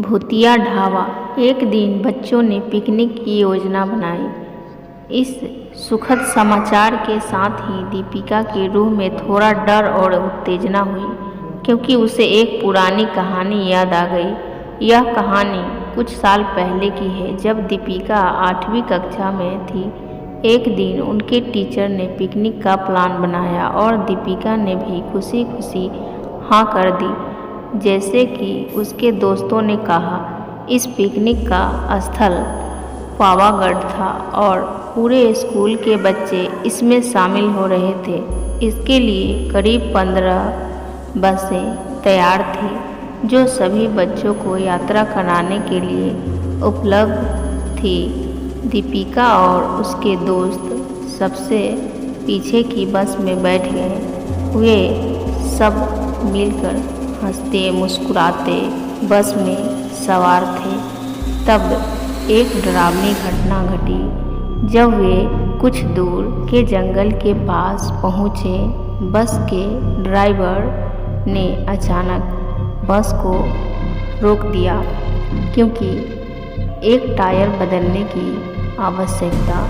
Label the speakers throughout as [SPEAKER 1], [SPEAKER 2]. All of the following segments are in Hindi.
[SPEAKER 1] भूतिया ढाबा। एक दिन बच्चों ने पिकनिक की योजना बनाई। इस सुखद समाचार के साथ ही दीपिका की रूह में थोड़ा डर और उत्तेजना हुई, क्योंकि उसे एक पुरानी कहानी याद आ गई। यह कहानी कुछ साल पहले की है, जब दीपिका 8वीं कक्षा में थी। एक दिन उनके टीचर ने पिकनिक का प्लान बनाया और दीपिका ने भी खुशी खुशी हाँ कर दी। जैसे कि उसके दोस्तों ने कहा, इस पिकनिक का स्थल पावागढ़ था और पूरे स्कूल के बच्चे इसमें शामिल हो रहे थे। इसके लिए करीब 15 बसें तैयार थी, जो सभी बच्चों को यात्रा कराने के लिए उपलब्ध थी। दीपिका और उसके दोस्त सबसे पीछे की बस में बैठ गए। वे सब मिलकर हंसते मुस्कुराते बस में सवार थे। तब एक डरावनी घटना घटी। जब वे कुछ दूर के जंगल के पास पहुँचे, बस के ड्राइवर ने अचानक बस को रोक दिया, क्योंकि एक टायर बदलने की आवश्यकता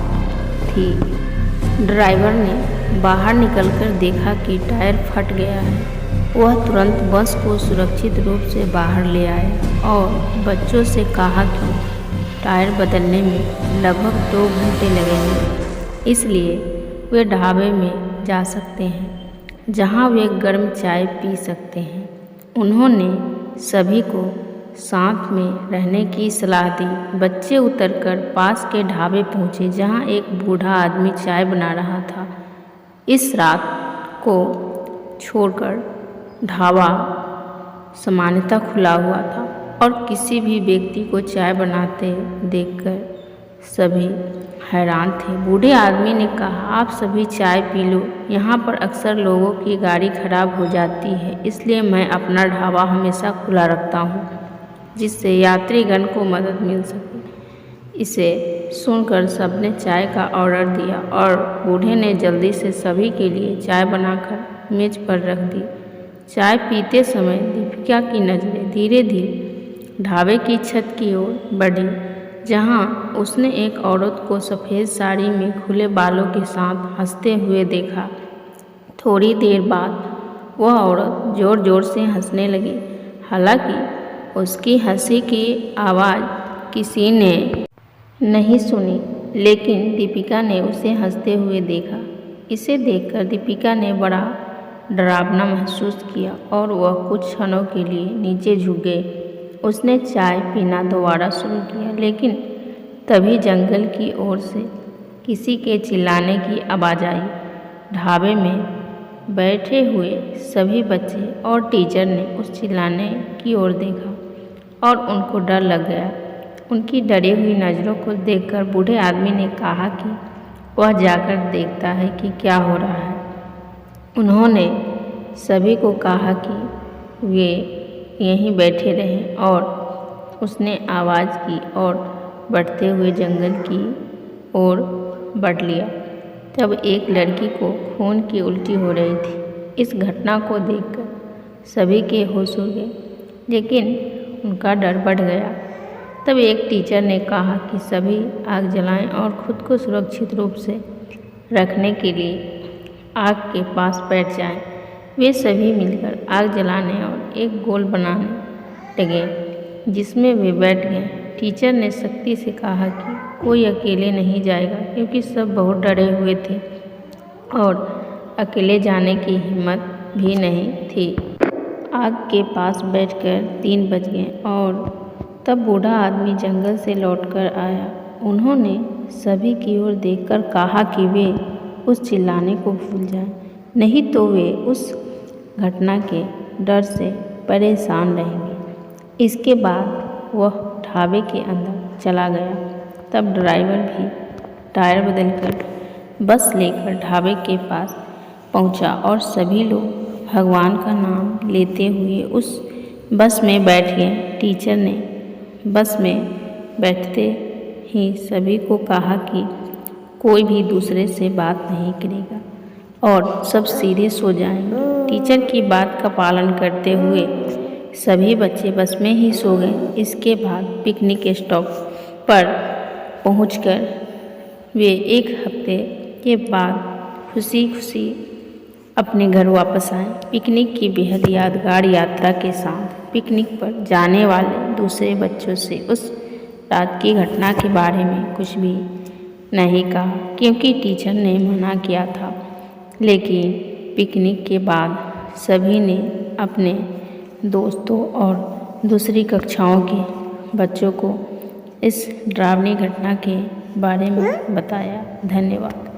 [SPEAKER 1] थी। ड्राइवर ने बाहर निकलकर देखा कि टायर फट गया है। वह तुरंत बस को सुरक्षित रूप से बाहर ले आए और बच्चों से कहा कि टायर बदलने में लगभग 2 घंटे लगेंगे, इसलिए वे ढाबे में जा सकते हैं, जहां वे गर्म चाय पी सकते हैं। उन्होंने सभी को साथ में रहने की सलाह दी। बच्चे उतरकर पास के ढाबे पहुंचे, जहां एक बूढ़ा आदमी चाय बना रहा था। इस रात को छोड़कर ढाबा सामान्यतः खुला हुआ था और किसी भी व्यक्ति को चाय बनाते देखकर सभी हैरान थे। बूढ़े आदमी ने कहा, आप सभी चाय पी लो। यहाँ पर अक्सर लोगों की गाड़ी खराब हो जाती है, इसलिए मैं अपना ढाबा हमेशा खुला रखता हूँ, जिससे यात्रीगण को मदद मिल सके। इसे सुनकर सबने चाय का ऑर्डर दिया और बूढ़े ने जल्दी से सभी के लिए चाय बनाकर मेज पर रख दी। चाय पीते समय दीपिका की नज़रें धीरे धीरे ढाबे की छत की ओर बढ़ी, जहां उसने एक औरत को सफ़ेद साड़ी में खुले बालों के साथ हंसते हुए देखा। थोड़ी देर बाद वह औरत ज़ोर ज़ोर से हंसने लगी। हालांकि उसकी हंसी की आवाज़ किसी ने नहीं सुनी, लेकिन दीपिका ने उसे हंसते हुए देखा। इसे देखकर दीपिका ने बड़ा डरावना महसूस किया और वह कुछ क्षणों के लिए नीचे झुक गई। उसने चाय पीना दोबारा शुरू किया, लेकिन तभी जंगल की ओर से किसी के चिल्लाने की आवाज़ आई। ढाबे में बैठे हुए सभी बच्चे और टीचर ने उस चिल्लाने की ओर देखा और उनको डर लग गया। उनकी डरी हुई नज़रों को देखकर बूढ़े आदमी ने कहा कि वह जाकर देखता है कि क्या हो रहा है। उन्होंने सभी को कहा कि वे यहीं बैठे रहें और उसने आवाज़ की और बढ़ते हुए जंगल की ओर बढ़ लिया। तब एक लड़की को खून की उल्टी हो रही थी। इस घटना को देखकर सभी के होश उड़ गए, लेकिन उनका डर बढ़ गया। तब एक टीचर ने कहा कि सभी आग जलाएं और खुद को सुरक्षित रूप से रखने के लिए आग के पास बैठ जाएं। वे सभी मिलकर आग जलाने और एक गोल बनाने लगे, जिसमें वे बैठ गए। टीचर ने सख्ती से कहा कि कोई अकेले नहीं जाएगा, क्योंकि सब बहुत डरे हुए थे और अकेले जाने की हिम्मत भी नहीं थी। आग के पास बैठकर 3 बज गए और तब बूढ़ा आदमी जंगल से लौटकर आया। उन्होंने सभी की ओर देखकर कहा कि वे उस चिल्लाने को भूल जाएं, नहीं तो वे उस घटना के डर से परेशान रहेंगे। इसके बाद वह ढाबे के अंदर चला गया। तब ड्राइवर भी टायर बदलकर बस लेकर ढाबे के पास पहुंचा और सभी लोग भगवान का नाम लेते हुए उस बस में बैठ गए। टीचर ने बस में बैठते ही सभी को कहा कि कोई भी दूसरे से बात नहीं करेगा और सब सीरियस हो जाएंगे। टीचर की बात का पालन करते हुए सभी बच्चे बस में ही सो गए। इसके बाद पिकनिक स्टॉप पर पहुंचकर वे एक हफ्ते के बाद खुशी खुशी अपने घर वापस आए। पिकनिक की बेहद यादगार यात्रा के साथ पिकनिक पर जाने वाले दूसरे बच्चों से उस रात की घटना के बारे में कुछ भी नहीं कहा, क्योंकि टीचर ने मना किया था। लेकिन पिकनिक के बाद सभी ने अपने दोस्तों और दूसरी कक्षाओं के बच्चों को इस डरावनी घटना के बारे में बताया। धन्यवाद।